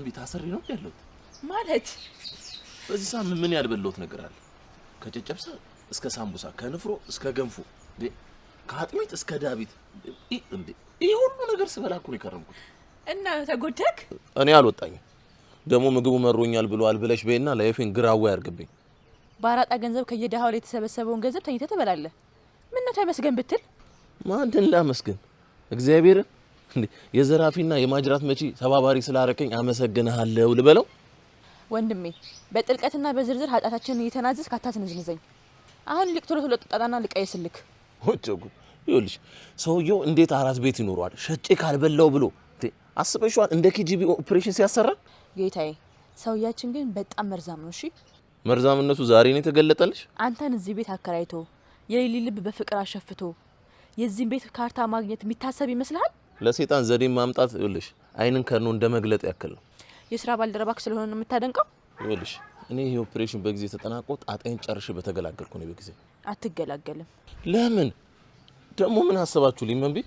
መንቢ ታሰሪ ነው ያለው ማለት በዚህ ሳምንት ምን ያልበለውት ነገር አለ ከጨጨብሳ እስከ ሳምቡሳ ከንፍሮ እስከ ገንፎ ከአጥሚት እስከ ዳቢት እንዴ ይሄ ሁሉ ነገር ስበላኩ ነው የከረምኩት እና ተጎደክ እኔ አልወጣኝም ደሞ ምግቡ መሮኛል ብሏል ብለሽ በይና ላይፌን ግራው ያርግብኝ ባራጣ ገንዘብ ከየደሃው ላይ የተሰበሰበውን ገንዘብ ተኝተ ተበላለ ምን ነው ተመስገን ብትል ማንተን ላመስገን እግዚአብሔር እንዴ የዘራፊና የማጅራት መጪ ተባባሪ ስላረከኝ አመሰግናለሁ ልበለው ወንድሜ በጥልቀትና በዝርዝር ኃጢአታችንን እየተናዘዝ ካታስነዝንዘኝ አሁን ልቅቶሎ ተጣጣና ልቀየስልክ ወጭጉ ይኸውልሽ ሰውየው እንዴት አራስ ቤት ይኖራል ሸጬ ካልበላው ብሎ አስበሽዋል እንደ ኬጂቢ ኦፕሬሽን ሲያሰራ ጌታዬ ሰውያችን ግን በጣም መርዛም ነው እሺ መርዛምነቱ ዛሬ ነው የተገለጠልሽ አንተን እዚህ ቤት አከራይቶ የሌሊ ልብ በፍቅር አሸፍቶ የዚህ ቤት ካርታ ማግኘት የሚታሰብ ይመስልሃል ለሰይጣን ዘዴ ማምጣት ይኸውልሽ አይንን ከርኖ እንደመግለጥ ያክል ነው የሥራ ባልደረባክ ስለሆነ ነው የምታደንቀው ይኸውልሽ እኔ ይሄ ኦፕሬሽን በጊዜ ተጠናቆ ጣጣዬን ጨርሼ በተገላገልኩ ነው በጊዜ አትገላገልም ለምን ደሞ ምን አሰባችሁልኝ መንቢ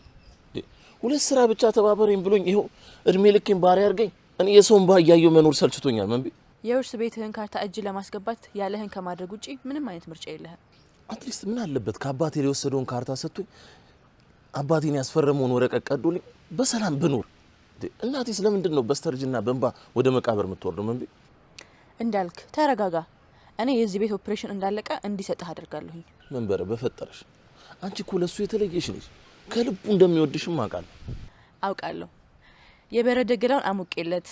ሁለት ስራ ብቻ ተባበረኝ ብሎኝ ይሄው እድሜ ልኬን ባሪያ አርገኝ እኔ የሰውን ባያየው መኖር ሰልችቶኛል መንቢ የውርስ ቤትህን ካርታ እጅ ለማስገባት ያለህን ከማድረግ ውጪ ምንም አይነት ምርጫ የለህም አትሊስት ምን አለበት ከአባቴ ላይ ወሰደውን ካርታ ሰጥቶኝ አባቴን ያስፈረመውን ወረቀት ቀዶልኝ በሰላም ብኖር እናቴ ስለምንድን ነው በስተርጅና በእንባ ወደ መቃብር የምትወርደው መንቢ እንዳልክ ተረጋጋ እኔ የዚህ ቤት ኦፕሬሽን እንዳለቀ እንዲሰጥህ አደርጋለሁ መንበረ በፈጠረሽ አንቺ እኮ ለሱ የተለየሽ ነሽ ከልቡ እንደሚወድሽም አውቃለሁ የበረደ ገላውን አሙቄለት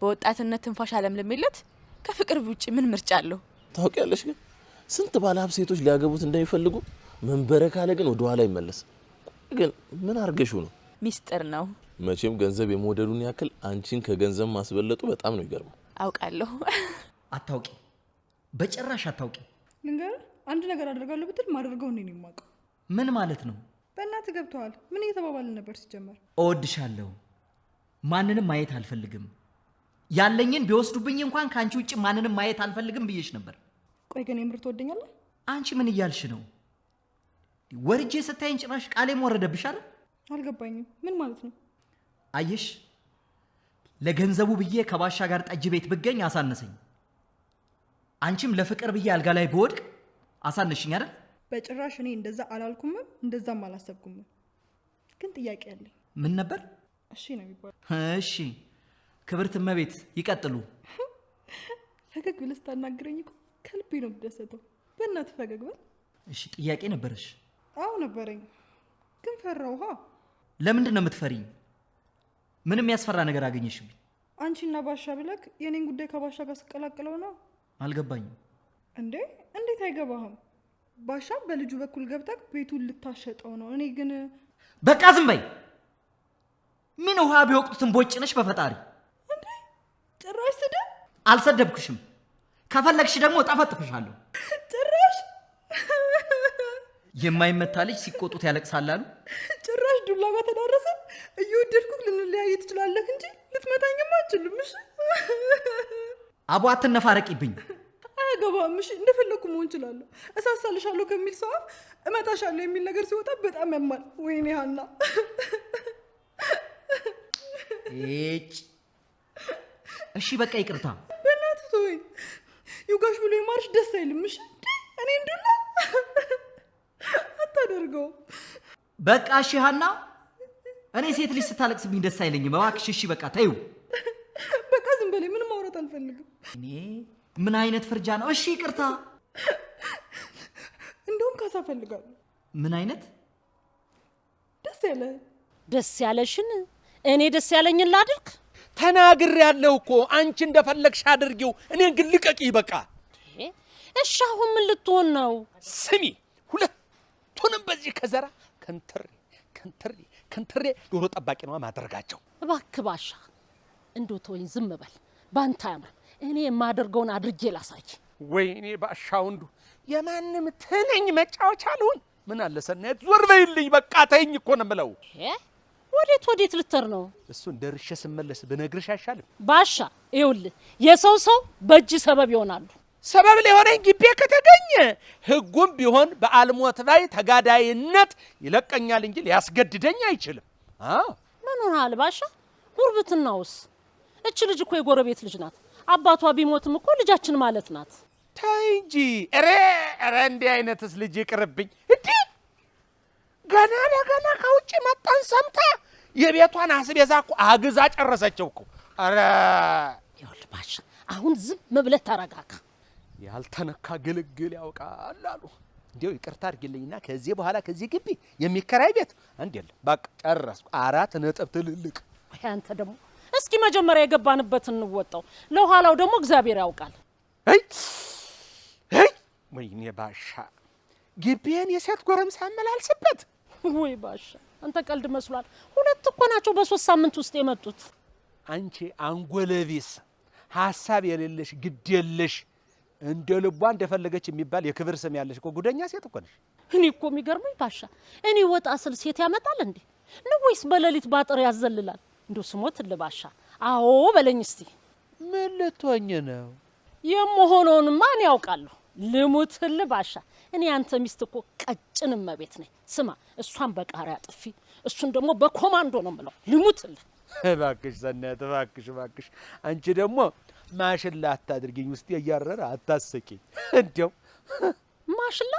በወጣትነት ትንፋሽ አለምልምለት ከፍቅር ውጪ ምን ምርጫ አለው ታውቂያለሽ ግን ስንት ባለሀብ ሴቶች ሊያገቡት እንደሚፈልጉ መንበረ ካለ ግን ወደ ኋላ ይመለስ ግን ምን አርገሽው ነው ሚስጥር ነው መቼም ገንዘብ የሞደሉን ያክል አንቺን ከገንዘብ ማስበለጡ በጣም ነው ይገርም አውቃለሁ አታውቂ በጭራሽ አታውቂ ልንገር አንድ ነገር አደርጋለሁ ብትል ማደርገው እኔ ነኝ ማቀው ምን ማለት ነው በእናትህ ገብተዋል ምን እየተባባልን ነበር ሲጀመር እወድሻለሁ ማንንም ማየት አልፈልግም ያለኝን ቢወስዱብኝ እንኳን ካንቺ ውጪ ማንንም ማየት አልፈልግም ብዬሽ ነበር ቆይ ግን የምር ትወደኛለህ አንቺ ምን እያልሽ ነው ወርጄ ስታይኝ ጭራሽ ቃሌም ወረደብሽ አይደል አልገባኝም ምን ማለት ነው አየሽ ለገንዘቡ ብዬ ከባሻ ጋር ጠጅ ቤት ብገኝ አሳነሰኝ አንቺም ለፍቅር ብዬ አልጋ ላይ ብወድቅ አሳነሽኝ አይደል በጭራሽ እኔ እንደዛ አላልኩም እንደዛም አላሰብኩም ግን ጥያቄ አለኝ ምን ነበር እሺ ነው የሚባለው እሺ ክብርት እመቤት ይቀጥሉ ፈገግ ብለህ ስታናግረኝ እኮ ከልቤ ነው የምደሰተው በእናትህ ፈገግ በል እሺ ጥያቄ ነበርሽ አዎ ነበረኝ ግን ፈራውሃ ለምንድን ነው የምትፈሪኝ ምንም ያስፈራ ነገር አገኘሽብኝ አንቺና ባሻ ብለክ የኔን ጉዳይ ከባሻ ጋር ስቀላቅለው ነው አልገባኝም እንዴ እንዴት አይገባህም ባሻ በልጁ በኩል ገብተክ ቤቱን ልታሸጠው ነው እኔ ግን በቃ ዝም በይ ምን ውሃ ቢወቅቱትን ቦጭ ነሽ በፈጣሪ እንዴ ጭራሽ ስደብ አልሰደብኩሽም ከፈለግሽ ደግሞ ጠፈጥፍሻለሁ ጭራሽ የማይመታ ልጅ ሲቆጡት ያለቅሳል አሉ ጭራሽ ዱላ ጋር ተዳረሰ እየወደድኩክ ልንለያይ ትችላለህ እንጂ ልትመታኝማ አትችልም እሺ አቡ አትነፋረቂብኝ አያገባም እሺ እንደፈለኩ መሆን እችላለሁ እሳሳልሻለሁ ከሚል ሰው አፍ እመታሻለሁ የሚል ነገር ሲወጣ በጣም ያማል ወይኔ ሀና እሺ በቃ ይቅርታ በእናትህ ተወኝ ይውጋሽ ብሎ ይማርሽ ደስ አይልም እሺ እኔ እንዱላ አታደርገው በቃ እሺ ሀና እኔ ሴት ልጅ ስታለቅስብኝ ደስ አይለኝም እባክሽ እሺ በቃ ተይው በቃ ዝም በለኝ ምንም ማውራት አልፈልግም እኔ ምን አይነት ፍርጃ ነው እሺ ይቅርታ እንደውም ካሳ ፈልጋለሁ ምን አይነት ደስ ያለሽን እኔ ደስ ያለኝን ላድርግ ተናግር ያለው እኮ አንቺ እንደፈለግሽ አድርጊው እኔን ግን ልቀቂ በቃ እሺ አሁን ምን ልትሆን ነው ስሚ ሁለቱንም በዚህ ከዘራ ከንትሬ ዶሮ ጠባቂ ነው ማድረጋቸው እባክህ ባሻ እንደው ተወኝ ዝም በል ባንተ ያምር እኔ የማደርገውን አድርጌ ላሳይ ወይኔ ባሻው እንዱ የማንም ትንኝ መጫወቻ አልሆን ምን አለ ሰናየት ዞር በይልኝ በቃ ተይኝ እኮ ነው የምለው ወዴት ልትር ነው እሱን ደርሼ ስመለስ ብነግርሽ አይሻልም ባሻ ይኸውልህ የሰው በእጅ ሰበብ ይሆናሉ ሰበብ ሊሆነኝ ግቤ ከተገኘ ህጉም ቢሆን በአልሞት ላይ ተጋዳይነት ይለቀኛል እንጂ ሊያስገድደኝ አይችልም ምን ሆነሃል ባሻ ጉርብትናውስ እቺ ልጅ እኮ የጎረቤት ልጅ ናት። አባቷ ቢሞትም እኮ ልጃችን ማለት ናት። ተይ እንጂ ኧረ እንዲህ አይነትስ ልጅ ይቅርብኝ። እንዴ ገና ለገና ከውጭ መጣን ሰምታ የቤቷን አስቤዛ እኮ አግዛ ጨረሰችው እኮ። ኧረ ይኸውልህ ባሻ አሁን ዝም ብለህ ተረጋጋ። ያልተነካ ግልግል ያውቃል አሉ። እንዴው ይቅርታ አድርጊልኝና ከዚህ በኋላ ከዚህ ግቢ የሚከራይ ቤት አንድ የለም። በቃ ጨረስኩ። 4 ነጥብ ትልልቅ። ወይ አንተ ደግሞ እስኪ መጀመሪያ የገባንበትን እንወጣው፣ ለኋላው ደግሞ እግዚአብሔር ያውቃል። አይ ወይኔ ባሻ ግቢን የሴት ጎረምሳ አመላልስበት። ወይ ባሻ አንተ ቀልድ መስሏል። 2 እኮ ናቸው በ3 ሳምንት ውስጥ የመጡት። አንቺ አንጎለቢስ ሐሳብ የሌለሽ ግድ የለሽ እንደ ልቧ እንደፈለገች የሚባል የክብር ስም ያለሽ እኮ ጉደኛ ሴት እኮ ነሽ። እኔ እኮ የሚገርመኝ ባሻ እኔ ወጣ ስል ሴት ያመጣል እንዴ ነው ወይስ በሌሊት ባጥር ያዘልላል? እንደው ስሞት ልባሻ አዎ በለኝ እስቲ። ምን ልትሆኝ ነው? የምሆነውን ማን ያውቃለሁ? ልሙት ልባሻ እኔ አንተ ሚስት እኮ ቀጭን እመቤት ነኝ። ስማ እሷን በቃሪያ ጥፊ እሱን ደግሞ በኮማንዶ ነው የምለው። ልሙትል እባክሽ ሰናይት እባክሽ አንቺ ደግሞ ማሽላ አታድርጊኝ፣ ውስጥ እያረረ አታሰቂኝ። እንደው ማሽላ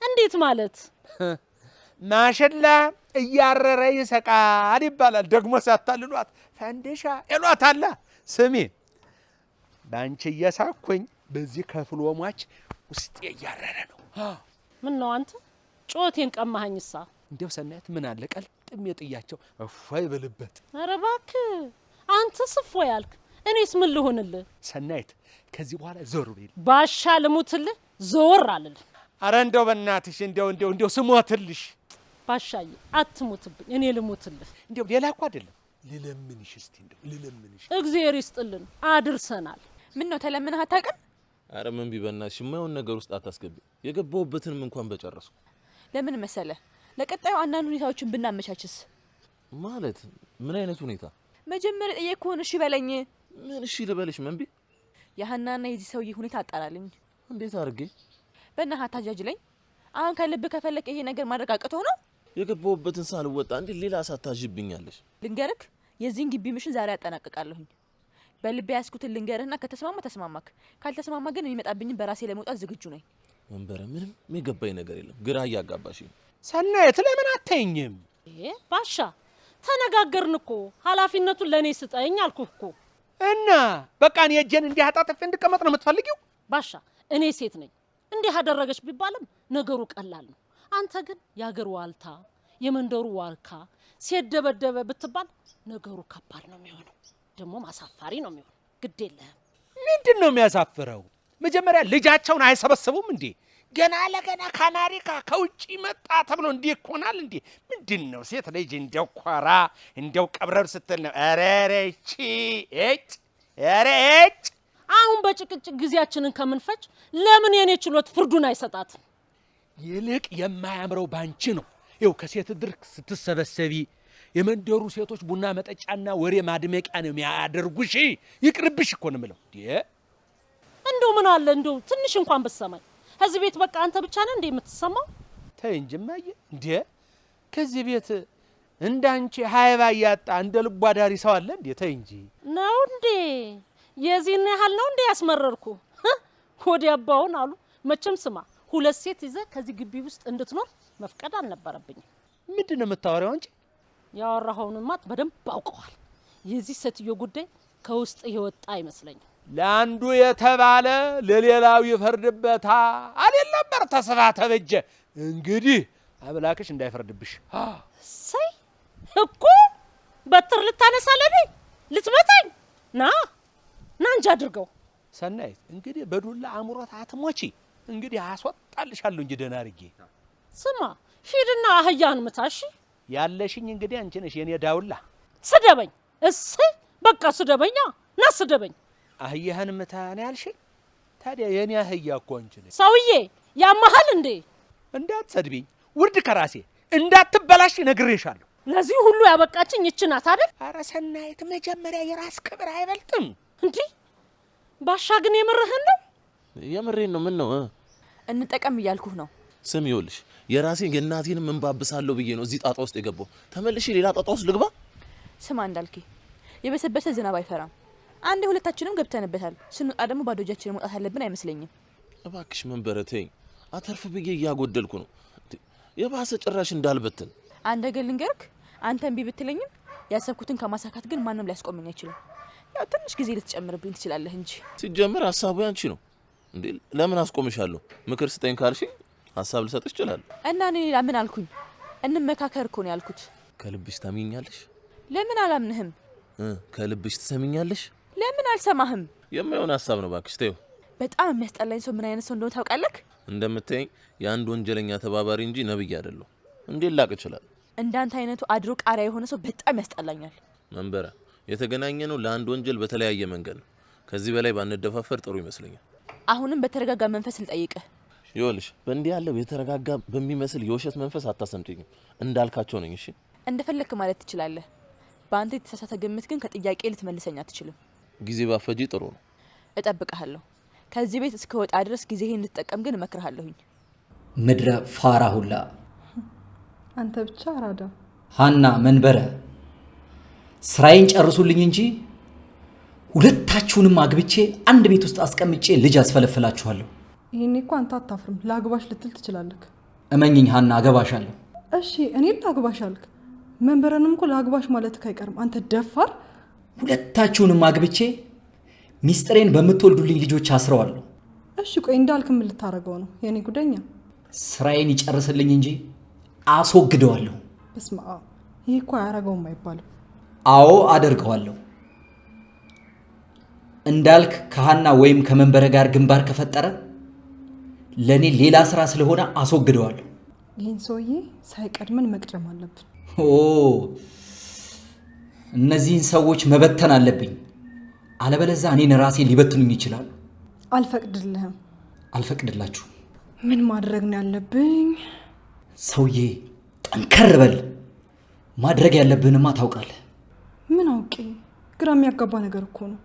እንዴት ማለት? ማሽላ እያረረ ይሰቃል ይባላል። ደግሞ ሳታልሏት ፈንዲሻ ይሏታል። ስሚ ባንቺ እየሳኩኝ በዚህ ከፍሎ ሟች ውስጥ እያረረ ነው። ምን ነው አንተ ጮቴን ቀማኸኝሳ? እንደው ሰናይት ምን አለ ቀልጥም የጥያቸው እፎይ ብልበት። ኧረ እባክህ አንተ ስፎ ያልክ እኔስ ምን ልሆንልህ? ሰናይት ከዚህ በኋላ ዞር በል ባሻ ልሙትልህ ዘወር አልልህ። አረ እንደው በእናትሽ እንደው ስሞትልሽ። ባሻዬ አትሙትብኝ፣ እኔ ልሙትልህ። እንደው ሌላ እኮ አይደለም ልለምንሽ፣ እስቲ እንደው ልለምንሽ። እግዚአብሔር ይስጥልን አድርሰናል። ምን ነው ተለምነህ አታውቅም? አረ ምን ቢበናሽ የማይሆን ነገር ውስጥ አታስገቢ። የገባሁበትንም እንኳን በጨረስኩ። ለምን መሰለ ለቀጣዩ አንዳንድ ሁኔታዎችን ብናመቻችስ? ማለት ምን አይነት ሁኔታ? መጀመሪያ ጠየቅኩህን እሺ በለኝ። ምን እሺ ልበልሽ መንቢ? የሀናና የዚህ ሰውዬ ሁኔታ አጣራልኝ። እንዴት አድርጌ? በእናትህ አታጃጅለኝ። አሁን ከልብ ከፈለክ ይሄ ነገር ማድረግ አቅቶ ነው? የገባሁበትን ሳልወጣ እንዴ ሌላ ሳታጅብኛለሽ? ልንገርክ የዚህን ግቢ ምሽን ዛሬ አጠናቅቃለሁኝ። በልቤ ያስኩትን ልንገርህና ከተስማማ ተስማማክ፣ ካልተስማማ ግን የሚመጣብኝን በራሴ ለመውጣት ዝግጁ ነኝ። መንበረ ምንም የገባኝ ነገር የለም። ግራ እያጋባሽ። ሰናይት ለምን አትይኝም? ባሻ ተነጋገርን እኮ ኃላፊነቱን ለኔ ስጠኝ አልኩህ እኮ። እና በቃ እኔ እጄን እንዲህ አጣጥፌ እንድቀመጥ ነው የምትፈልጊው? ባሻ እኔ ሴት ነኝ እንዲህ አደረገች ቢባልም ነገሩ ቀላል ነው። አንተ ግን የአገር ዋልታ የመንደሩ ዋልካ ሴት ደበደበ ብትባል ነገሩ ከባድ ነው የሚሆነው፣ ደግሞ ማሳፋሪ ነው የሚሆነው። ግድ የለህም። ምንድን ነው የሚያሳፍረው? መጀመሪያ ልጃቸውን አይሰበስቡም እንዴ? ገና ለገና ከአሜሪካ ከውጭ መጣ ተብሎ እንዲህ ይኮናል እንዴ? ምንድን ነው ሴት ልጅ እንደው ኮራ እንደው ቀብረር ስትል ነው። አረረቺ እጭ አሁን በጭቅጭቅ ጊዜያችንን ከምንፈጅ ለምን የኔ ችሎት ፍርዱን አይሰጣትም? ይልቅ የማያምረው ባንቺ ነው። ይኸው ከሴት ድር ስትሰበሰቢ የመንደሩ ሴቶች ቡና መጠጫና ወሬ ማድመቂያ ነው የሚያደርጉሽ። ይቅርብሽ እኮ ነው የምለው። እንደው ምን አለ እንደው ትንሽ እንኳን ብትሰማኝ። ከዚህ ቤት በቃ አንተ ብቻ ነህ እንዴ የምትሰማው? ተይ እንጂ እማዬ፣ እንዴ ከዚህ ቤት እንዳንቺ ሃይባ ያጣ እንደ ልቧ ዳሪ ሰው አለ እንዴ? ተይ እንጂ። ነው እንዴ? የዚህን ያህል ነው እንዴ ያስመረርኩ? ወዲ አባውን አሉ። መቼም ስማ 2 ሴት ይዘህ ከዚህ ግቢ ውስጥ እንድትኖር መፍቀድ አልነበረብኝም። ምንድን ነው የምታወሪው አንቺ? ያወራኸውንማ በደንብ አውቀዋል። የዚህ ሴትዮ ጉዳይ ከውስጥ የወጣ አይመስለኝም። ለአንዱ የተባለ ለሌላው ይፈርድበታል አይደል ነበር ተስፋ ተበጀ። እንግዲህ አምላክሽ እንዳይፈርድብሽ። ሰይ እኮ በትር ልታነሳለኝ ልትመታኝ ና እንጂ አድርገው። ሰናይት እንግዲህ በዱላ አምሮት አትሞቺ። እንግዲህ አስወጣልሻለሁ እንጂ ደህና አድርጌ። ስማ ሂድና አህያን ምታሽ። ያለሽኝ እንግዲህ አንቺ ነሽ የኔ ዳውላ። ስደበኝ። እሰይ በቃ ስደበኛ ና ስደበኝ። አህያህን ምታ ነው ያልሽኝ? ታዲያ የኔ አህያ እኮ አንቺ ነሽ። ሰውዬ ያማሃል እንዴ? እንዳትሰድቢኝ፣ ውርድ ከራሴ እንዳትበላሽ ነግሬሻለሁ። ለዚህ ሁሉ ያበቃችኝ ይች ናት አይደል? ኧረ ሰናይት መጀመሪያ የራስ ክብር አይበልጥም እንዴ? ባሻ ግን የምርህን ነው? የምሬን ነው። ምን ነው እንጠቀም እያልኩህ ነው። ስም ይኸውልሽ የራሴን የእናቴንም እንባብሳለሁ ብዬ ነው እዚህ ጣጣ ውስጥ የገባው። ተመልሼ ሌላ ጣጣ ውስጥ ልግባ? ስማ እንዳልኬ የበሰበሰ ዝናብ አይፈራም። አንዴ ሁለታችንም ገብተንበታል። ስንወጣ ደግሞ ባዶ እጃችንን መውጣት አለብን አይመስለኝም። እባክሽ መንበረ ተይኝ። አተርፍ ብዬ እያጎደልኩ ነው። የባሰ ጭራሽ እንዳልበትን። አንድ ነገር ልንገርክ፣ አንተ እምቢ ብትለኝም ያሰብኩትን ከማሳካት ግን ማንም ሊያስቆመኝ አይችልም። ያው ትንሽ ጊዜ ልትጨምርብኝ ትችላለህ እንጂ ሲጀመር ሀሳቡ ያንቺ ነው እንዴ? ለምን አስቆምሻለሁ? ምክር ስጠኝ ካልሽኝ ሀሳብ ልሰጥሽ እችላለሁ። እና እኔ ሌላ ምን አልኩኝ? እንመካከር እኮ ነው ያልኩት። ከልብሽ ታሚኛለሽ? ለምን አላምንህም? ከልብሽ ትሰሚኛለሽ? ለምን አልሰማህም? የማይሆን ሀሳብ ነው እባክሽ ተይው። በጣም የሚያስጠላኝ ሰው ምን አይነት ሰው እንደሆነ ታውቃለህ? እንደምትይኝ የአንድ ወንጀለኛ ተባባሪ እንጂ ነብይ አይደለሁ። እንዴት ላቅ ይችላል? እንዳንተ አይነቱ አድሮ ቃሪያ የሆነ ሰው በጣም ያስጠላኛል። መንበረ የተገናኘ ነው ለአንድ ወንጀል በተለያየ መንገድ ነው። ከዚህ በላይ ባንደፋፈር ጥሩ ይመስለኛል። አሁንም በተረጋጋ መንፈስ ልጠይቅህ። ይኸውልሽ በእንዲህ ያለው የተረጋጋ በሚመስል የውሸት መንፈስ አታሰምጪኝም። እንዳልካቸው ነኝ። እሺ እንደፈለክ ማለት ትችላለህ። በአንተ የተሳሳተ ግምት ግን ከጥያቄ ልትመልሰኝ አትችልም። ጊዜ ባፈጂ ጥሩ ነው። እጠብቅሃለሁ። ከዚህ ቤት እስከ ወጣ ድረስ ጊዜህን እንድትጠቀም ግን እመክርሃለሁኝ። ምድረ ፋራ ሁላ አንተ ብቻ አራዳ። ሀና መንበረ ስራዬን ጨርሱልኝ እንጂ ሁለታችሁንም አግብቼ አንድ ቤት ውስጥ አስቀምጬ ልጅ አስፈለፍላችኋለሁ። ይሄኔ እኮ አንተ አታፍርም። ላግባሽ ልትል ትችላለህ። እመኝኝ ሀና አገባሻለሁ። እሺ እኔ ላግባሽ አልክ። መንበረንም እኮ ላግባሽ ማለት አይቀርም። አንተ ደፋር። ሁለታችሁንም አግብቼ ሚስጥሬን በምትወልዱልኝ ልጆች አስረዋለሁ። እሺ ቆይ እንዳልክ ምን ልታረገው ነው? የኔ ጉደኛ ስራዬን ይጨርስልኝ እንጂ አስወግደዋለሁ። በስመ አብ። ይሄ እኮ አያረገውም አይባልም። አዎ አደርገዋለሁ። እንዳልክ ከሀና ወይም ከመንበረ ጋር ግንባር ከፈጠረ ለኔ ሌላ ስራ ስለሆነ አስወግደዋለሁ። ይህን ሰውዬ ሳይቀድመን መቅደም አለብን። እነዚህን ሰዎች መበተን አለብኝ። አለበለዚያ እኔን ራሴ ሊበትኑኝ ይችላሉ። አልፈቅድልህም። አልፈቅድላችሁ። ምን ማድረግ ነው ያለብኝ? ሰውዬ ጠንከር በል። ማድረግ ያለብንማ ታውቃለህ። ምን አውቄ? ግራ የሚያጋባ ነገር እኮ ነው።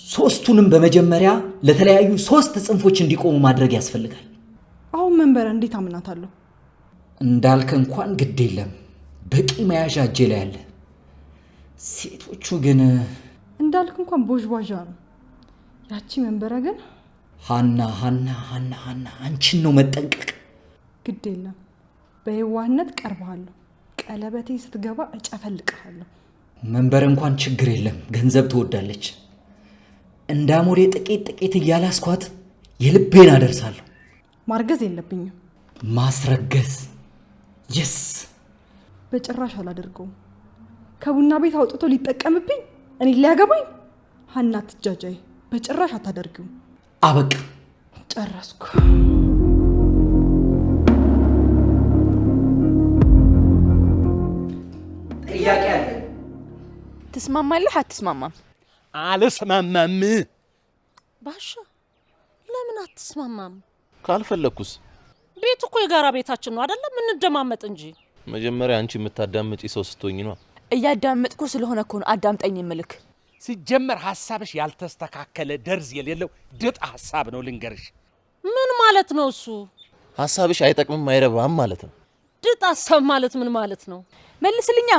ሶስቱንም በመጀመሪያ ለተለያዩ 3 ጽንፎች እንዲቆሙ ማድረግ ያስፈልጋል። አሁን መንበረ እንዴት አምናታለሁ? እንዳልክ እንኳን ግድ የለም፣ በቂ መያዣ እጄ ላይ አለ። ሴቶቹ ግን እንዳልክ እንኳን ቦዥቧዣ ነው። ያቺ መንበረ ግን ሀና አንቺን ነው መጠንቀቅ። ግድ የለም፣ በየዋህነት ቀርበሃለሁ። ቀለበቴ ስትገባ እጨፈልቅሃለሁ። መንበር እንኳን ችግር የለም፣ ገንዘብ ትወዳለች። እንዳሞሌ ጥቂት እያላስኳት የልቤን አደርሳለሁ። ማርገዝ የለብኝም። ማስረገዝ የስ በጭራሽ አላደርገውም። ከቡና ቤት አውጥቶ ሊጠቀምብኝ እኔ ሊያገባኝ። ሀና ትጃጃይ፣ በጭራሽ አታደርጊው። አበቃ፣ ጨረስኩ። ጥያቄ አለ። ትስማማለህ አትስማማም? አልስማማም። ባሻ ለምን አትስማማም? ካልፈለኩስ? ቤቱ እኮ የጋራ ቤታችን ነው አይደለም? እንደማመጥ እንጂ። መጀመሪያ አንቺ የምታዳምጪ ሰው ስትሆኝ ነው። እያዳመጥኩ ስለሆነ እኮ ነው አዳምጠኝ የምልክ። ሲጀመር ሐሳብሽ ያልተስተካከለ ደርዝ የሌለው ድጥ ሐሳብ ነው ልንገርሽ። ምን ማለት ነው እሱ? ሐሳብሽ አይጠቅምም አይረባም ማለት ነው። ድጥ ሐሳብ ማለት ምን ማለት ነው? መልስልኛ።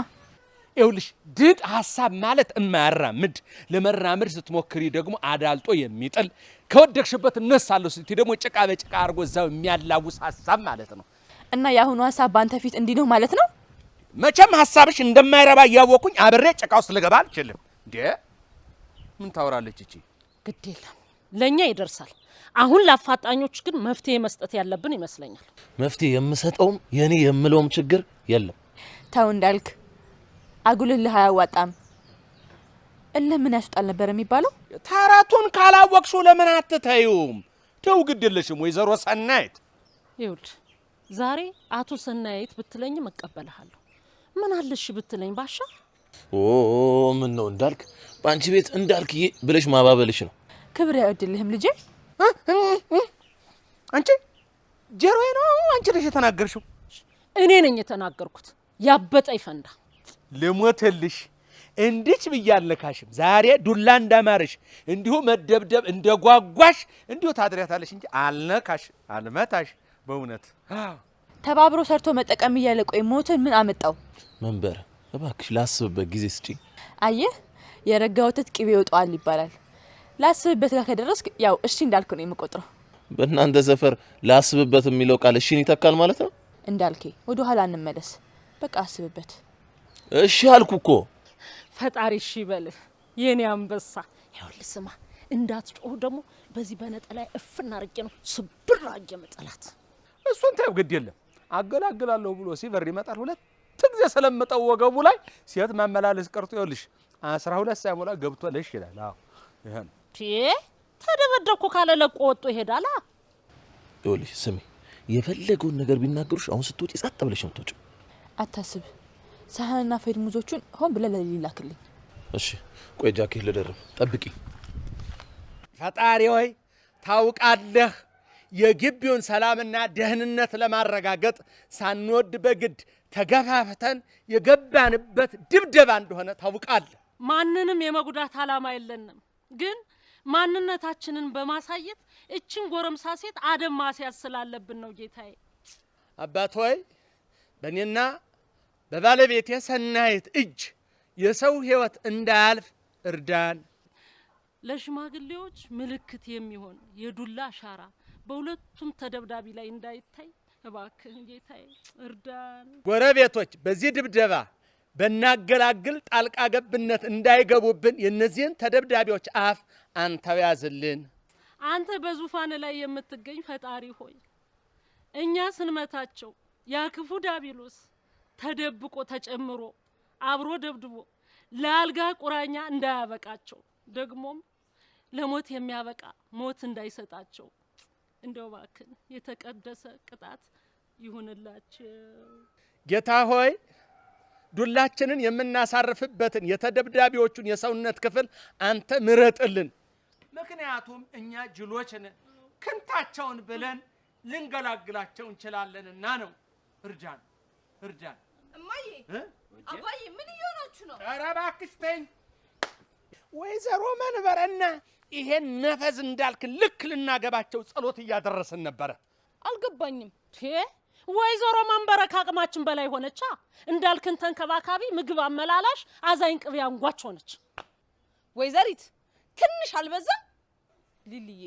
ይኸውልሽ ድጥ ሐሳብ ማለት የማያራምድ ለመራመድ ስትሞክሪ ደግሞ አዳልጦ የሚጥል ከወደቅሽበት እነሳለሁ ስትይ ደግሞ ጭቃ በጭቃ አድርጎ እዛው የሚያላውስ ሐሳብ ማለት ነው። እና የአሁኑ ሐሳብ በአንተ ፊት እንዲህ ነው ማለት ነው? መቼም ሐሳብሽ እንደማይረባ እያወቁኝ አብሬ ጭቃ ውስጥ ልገባ አልችልም። እንዴ ምን ታወራለች እቺ? ግድ የለም ለኛ ይደርሳል። አሁን ለአፋጣኞች ግን መፍትሄ መስጠት ያለብን ይመስለኛል። መፍትሄ የምሰጠውም የኔ የምለውም ችግር የለም። ተው እንዳልክ፣ አጉልልህ አያዋጣም። ምን ያስወጣል ነበር የሚባለው? ታራቱን ካላወቅሽው ለምን አትተዩም? ተው ግድ የለሽም ወይዘሮ ሰናይት። ይኸውልህ ዛሬ አቶ ሰናይት ብትለኝም እቀበልሃለሁ። ምን አለሽ ብትለኝ ባሻ? ምን ነው እንዳልክ፣ በአንቺ ቤት እንዳልክዬ ብለሽ ማባበልሽ ነው። ክብር ያወድልህም ልጄ። አንቺ ጀሮዬ ነው አንቺ ነሽ የተናገርሽው? እኔ ነኝ የተናገርኩት። ያበጠ ይፈንዳ። ልሞትልሽ እንድች ብያለካሽም ዛሬ ዱላ እንዳማርሽ እንዲሁ መደብደብ እንደጓጓሽ እንዲሁ ታድሪያታለሽ እንጂ አልነካሽ አልመታሽ። በእውነት ተባብሮ ሰርቶ መጠቀም እያለ ቆይ ሞትን ምን አመጣው? መንበር እባክሽ ላስብበት ጊዜ ስጪኝ። አየህ የረጋ ወተት ቅቤ ይወጣዋል ይባላል። ላስብበት ጋር ከደረስክ ያው እሺ እንዳልክ ነው የምቆጥረው። በእናንተ ሰፈር ላስብበት የሚለው ቃል እሺን ይተካል ማለት ነው? እንዳልኬ ወደ ኋላ እንመለስ። በቃ አስብበት። እሺ አልኩ እኮ። ፈጣሪ እሺ ይበልህ የኔ አንበሳ። ይኸውልህ ስማ፣ እንዳትጮህ ደግሞ በዚህ በነጠላ እፍና አርጌ ነው ስብር አርጌ መጠላት። እሱን ታዩ ግድ የለም አገላግላለሁ ብሎ ሲበር ይመጣል። ሁለት ጊዜ ስለምጠው ወገቡ ላይ ሴት ማመላለስ ቀርቶ ይኸውልሽ 12 ሳይሞላ ገብቶ ለሽ ይላል። አዎ ይሄ ነው ተደበደብኩ ካለ ለቆ ወጥቶ ይሄዳል። ይኸውልሽ ስሚ፣ የፈለገውን ነገር ቢናገሩሽ አሁን ስትወጪ ጸጥ ብለሽ ነው የምትወጪው። አታስብ። ሳህንና ፌርሙዞቹን ሆን ብለህ ለሊላክልኝ። እሺ ቆይ ጃኬት ልደርብ፣ ጠብቂ። ፈጣሪ ሆይ ታውቃለህ፣ የግቢውን ሰላምና ደህንነት ለማረጋገጥ ሳንወድ በግድ ተገፋፍተን የገባንበት ድብደባ እንደሆነ ታውቃለህ። ማንንም የመጉዳት ዓላማ የለንም፣ ግን ማንነታችንን በማሳየት እችን ጎረምሳ ሴት አደም ማስያዝ ስላለብን ነው ጌታዬ። አባት ሆይ በእኔና በባለቤቴ ሰናይት እጅ የሰው ሕይወት እንዳያልፍ እርዳን። ለሽማግሌዎች ምልክት የሚሆን የዱላ አሻራ በሁለቱም ተደብዳቢ ላይ እንዳይታይ እባክህ ጌታዬ እርዳን። ጎረቤቶች በዚህ ድብደባ በናገላግል ጣልቃ ገብነት እንዳይገቡብን የነዚህን ተደብዳቢዎች አፍ አንተው ያዝልን። አንተ በዙፋን ላይ የምትገኝ ፈጣሪ ሆይ እኛ ስንመታቸው ያ ክፉ ዲያብሎስ ተደብቆ ተጨምሮ አብሮ ደብድቦ ለአልጋ ቁራኛ እንዳያበቃቸው ደግሞም ለሞት የሚያበቃ ሞት እንዳይሰጣቸው እንደው እባክህ የተቀደሰ ቅጣት ይሁንላቸው። ጌታ ሆይ ዱላችንን የምናሳርፍበትን የተደብዳቢዎቹን የሰውነት ክፍል አንተ ምረጥልን። ምክንያቱም እኛ ጅሎች ነን፣ ክንታቸውን ብለን ልንገላግላቸው እንችላለንና ነው። እርዳን እርዳን። እማዬ አባዬ ምን እየሆናችሁ ነው? ኧረ እባክሽ ተይኝ። ወይዘሮ መንበረና ይሄን ነፈዝ እንዳልክ ልክ ልናገባቸው ጸሎት እያደረስን ነበረ። አልገባኝም። ወይዘሮ መንበረ ከአቅማችን በላይ ሆነቻ። እንዳልክን ተንከባካቢ፣ ምግብ አመላላሽ፣ አዛኝ ቅቤ አንጓች ሆነች። ወይዘሪት ትንሽ አልበዛም? ሊልዬ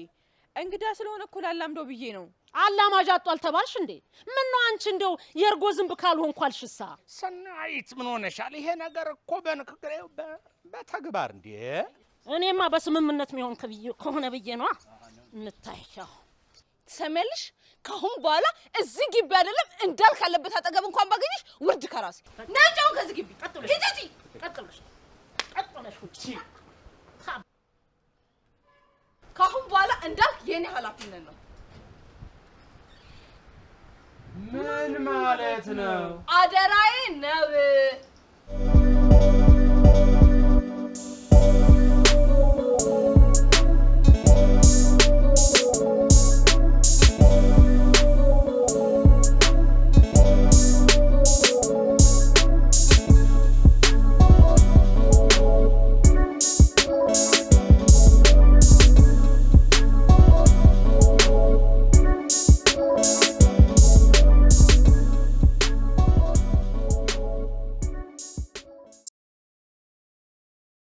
እንግዳ ስለሆነ እኮ ላላምደው ብዬ ነው። አላማጅ አጧል ተባልሽ እንዴ? ምን ነው አንቺ እንደው የርጎ ዝንብ ካልሆንኩ አልሽሳ። ሰናይት ምን ሆነሻል? ይሄ ነገር እኮ በንግግር በተግባር እንዴ። እኔማ በስምምነት የሚሆን ከሆነ ብዬ ነው። እንታየው ትሰሚያለሽ? ካሁን በኋላ እዚህ ግቢ አይደለም እንዳልክ ያለበት አጠገብ እንኳን ባገኝሽ ውርድ ከራሴ ነጫው ከዚህ ግቢ ሂጂ። ቀጥለሽ ውጪ። ካሁን በኋላ እንዳልክ የኔ ኃላፊነት ነው። ምን ማለት ነው? አደራዬ ነው።